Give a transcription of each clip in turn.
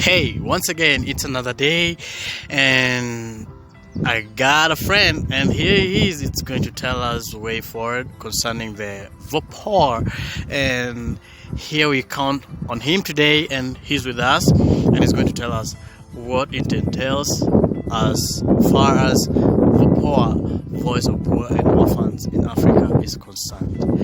Hey, once again, it's another day, and I got a friend, and here he is. It's going to tell us the way forward concerning the vapor, and here we count on him today, and he's with us, and he's going to tell us what it entails as far as vapor, voice of poor and orphans in Africa, is concerned.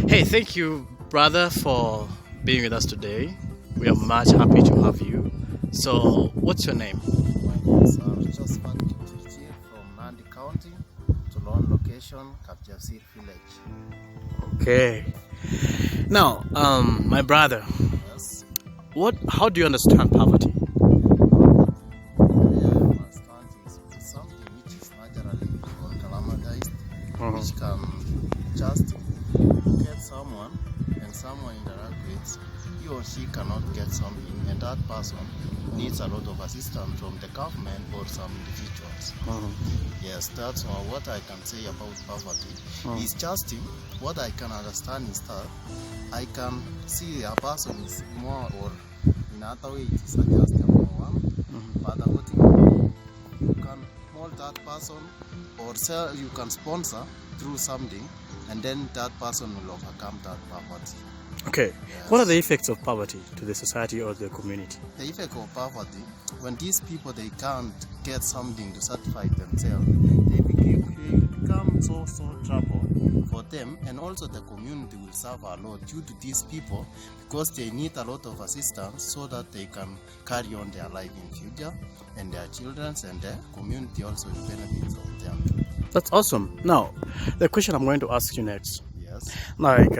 Hey, thank you, brother, for being with us today. We are much happy to have you. So, what's your name? My name is Josephat from Nandi County, to Lone location, Kapjasir village. Okay. Now, my brother, Yes. how do you understand poverty? I understand is something which is naturally or calamitized, which can just get someone and someone interact with, he or she cannot get something, and that person needs a lot of assistance from the government or some individuals. Yes, that's what I can say about poverty. It's just what I can understand is that I can see a person is more, or in other way it is just a more one, but according you can mold that person or sell, you can sponsor through something, and then that person will overcome that poverty. Okay. Yes. What are the effects of poverty to the society or the community? The effect of poverty, when these people they can't get something to satisfy themselves, they become so trouble for them, and also the community will suffer a lot due to these people, because they need a lot of assistance so that they can carry on their life in future, and their children and the community also will benefit from them. That's awesome. Now, the question I'm going to ask you next, Yes. like,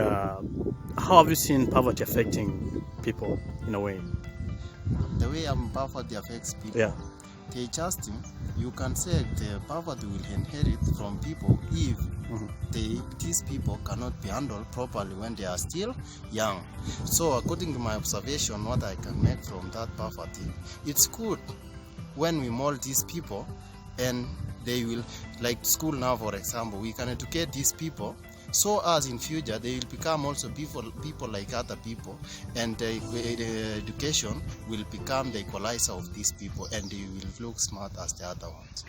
how have you seen poverty affecting people in a way? The way poverty affects people, Yeah. they just, you can say the poverty will inherit from people if these people cannot be handled properly when they are still young. So according to my observation, what I can make from that poverty, it's good when we mold these people, and they will, like school now for example, we can educate these people so as in future they will become also people like other people, and the education will become the equalizer of these people, and they will look smart as the other ones.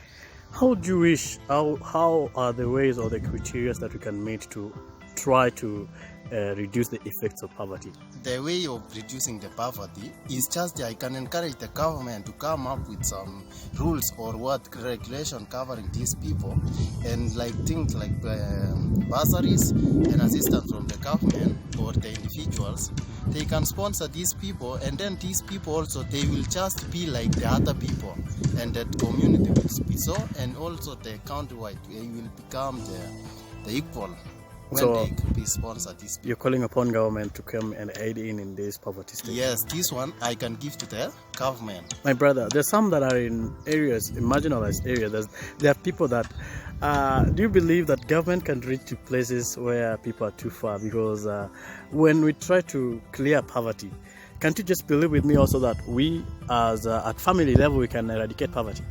How do you wish, how are the ways or the criteria that we can meet to try to reduce the effects of poverty? The way of reducing the poverty is just I can encourage the government to come up with some rules or what regulation covering these people, and like things like bursaries and assistance from the government or the individuals. They can sponsor these people, and then these people also, they will just be like the other people, and that community will be so, and also the countrywide will become the equal. When So, they be sponsored these people. you're calling upon government to come and aid in this poverty state? Yes, this one I can give to the government. My brother, there's some that are in areas, in marginalized areas. There are people that, do you believe that government can reach to places where people are too far? Because when we try to clear poverty, can't you just believe with me also that we, as at family level, we can eradicate poverty?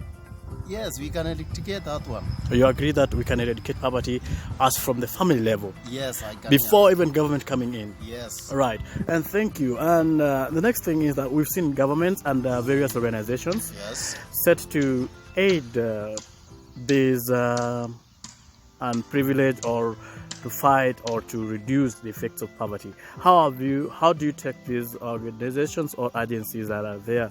Yes, we can eradicate that one. You agree that we can eradicate poverty as from the family level? Yes, I can. Before even government coming in? Yes. Right, and thank you. And the next thing is that we've seen governments and various organizations Yes. set to aid these unprivileged, or to fight or to reduce the effects of poverty. How do you take these organizations or agencies that are there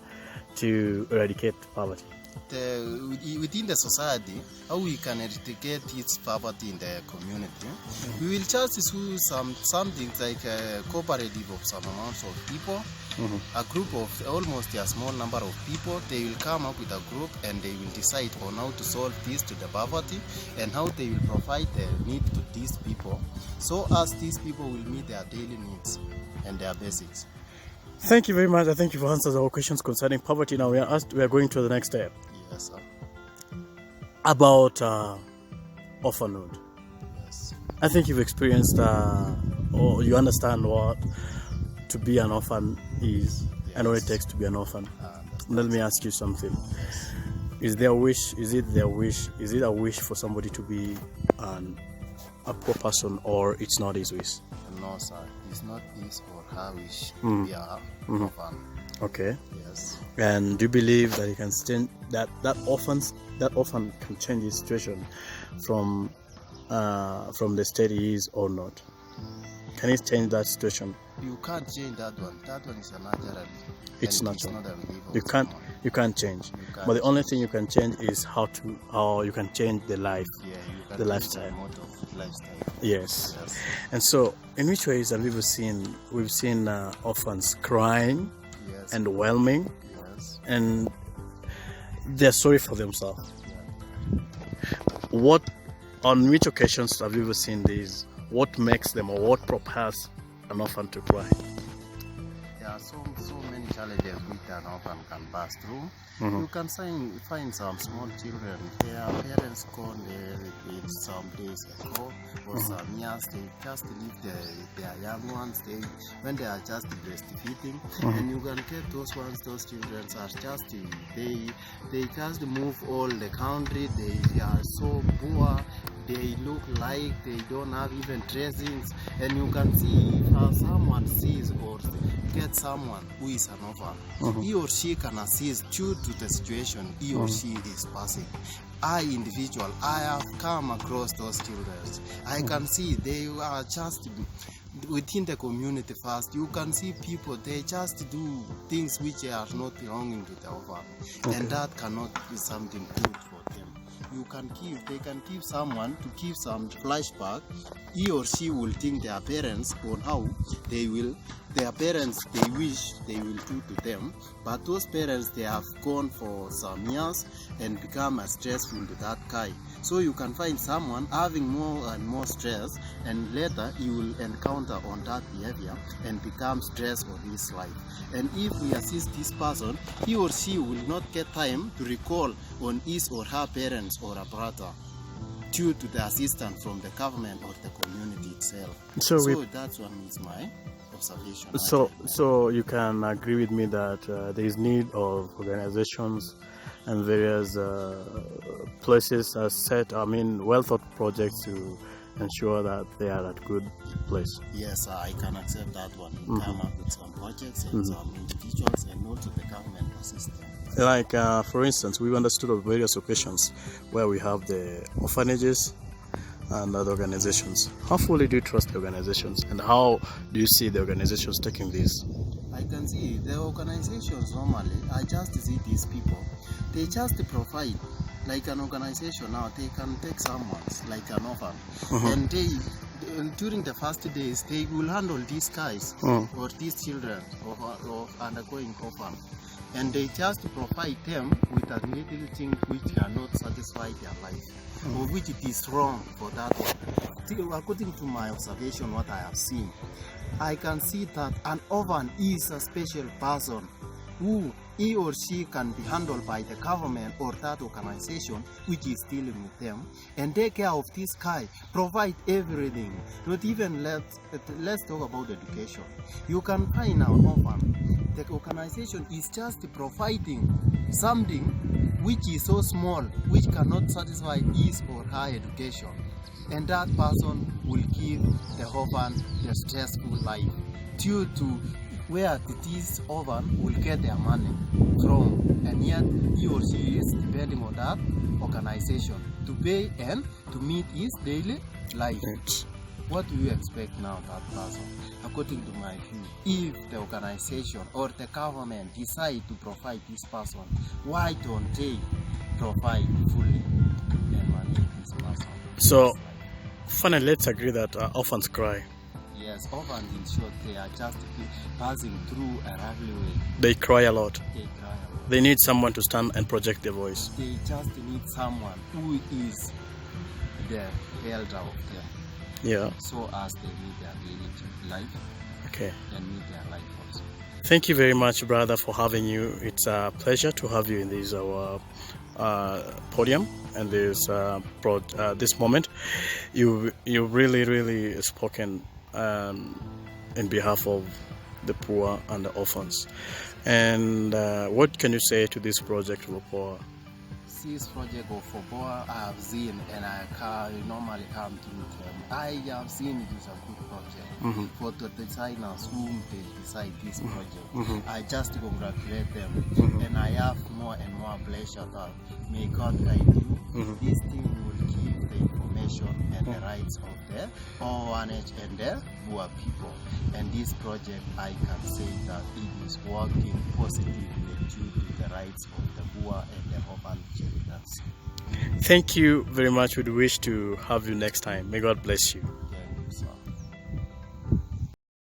to eradicate poverty? Within the society, how we can eradicate its poverty in the community, we will just do something like a cooperative of some amounts of people, a group of almost a small number of people. They will come up with a group, and they will decide on how to solve this to the poverty, and how they will provide the need to these people, so as these people will meet their daily needs and their basics. Thank you very much. I think you've answered our questions concerning poverty. Now we are going to the next step. Yes, sir. About orphanhood. Yes. I think you've experienced or you understand what to be an orphan is, and what it takes to be an orphan. Let me ask you something. Yes. Is it a wish for somebody to be a poor person, or it's not his wish? No, sir. It's not his or her wish to be a orphan. Okay. Yes. And do you believe that he can change that orphan can change his situation from the state he is or not? Can he change that situation? You can't change that one. That one is a natural. It's and natural. It's not a belief of You can't someone. you can't change. You can't But the only change. thing you can change is how you can change the life, Yeah, you can the change lifestyle. the mode of lifestyle. Yes. Yes. And so, in which ways have we've seen orphans crying Yes. and whelming, Yes. and they're sorry for themselves. Yeah. What, on which occasions have you ever seen these? What makes them, or what propels an orphan to cry? There are so many challenges which an orphan can pass through. You can find some small children, their parents gone there some days ago or some years. They just leave their young ones when they are just breastfeeding, and you can get those children are just they just move all the country. They are so poor. They look like they don't have even dressings, and you can see if someone sees or get someone who is an orphan, he or she can assist due to the situation he or she is passing. I have come across those children. I can see they are just within the community first. You can see people, they just do things which are not belonging to the orphan, and that cannot be something good for them. They can give someone to give some flashback. He or she will think their parents on how their parents they wish they will do to them, but those parents they have gone for some years and become stressful to that guy. So you can find someone having more and more stress, and later you will encounter on that behavior and become stressed on his life. And if we assist this person, he or she will not get time to recall on his or her parents or a brother due to the assistance from the government or the community itself. So that's one is my observation. So you can agree with me that there is need of organizations and various places well thought projects to ensure that they are at good place. Yes, I can accept that one. We come up with some projects and some individuals, and also the government assistance. Like for instance, we've understood of various occasions where we have the orphanages and other organizations. How fully do you trust the organizations, and how do you see the organizations taking this? I can see the organizations normally, I just see these people, they just provide, like an organization now, they can take someone, like an orphan, and during the first days, they will handle these guys or these children of undergoing orphan, and they just provide them with a little thing which cannot satisfy their life, or which it is wrong for that one. According to my observation, what I have seen, I can see that an orphan is a special person who he or she can be handled by the government or that organization which is dealing with them, and take care of this guy, provide everything. Not even let's talk about education. You can find an orphan, the organization is just providing something which is so small which cannot satisfy his or her education, and that person will give the orphan the stressful life due to where this orphan will get their money from, and yet he or she is depending on that organization to pay and to meet his daily life. What do you expect now that person? According to my view, if the organization or the government decide to provide this person, why don't they provide fully and manage this person? So finally, let's agree that orphans cry. Yes, orphans in short, they are just passing through a ugly way. They cry a lot. They cry a lot. They need someone to stand and project their voice. They just need someone who is the elder of them. Yeah. So as they meet their daily life. Okay. And meet their life also. Thank you very much, brother, for having you. It's a pleasure to have you in this podium and this moment. You really spoken in behalf of the poor and the orphans. And what can you say to this project for poor? this project of Foboa I have seen, and I normally come to them. I have seen it is a good project for the designers whom they decide this project. I just congratulate them, and I have more and more pleasure that may God guide you. This thing will give the information and the rights of the orphanage and the poor people. And this project, I can say that it is working positively due to the rights of the poor and the orphan children. Thank you very much. We wish to have you next time. May God bless you.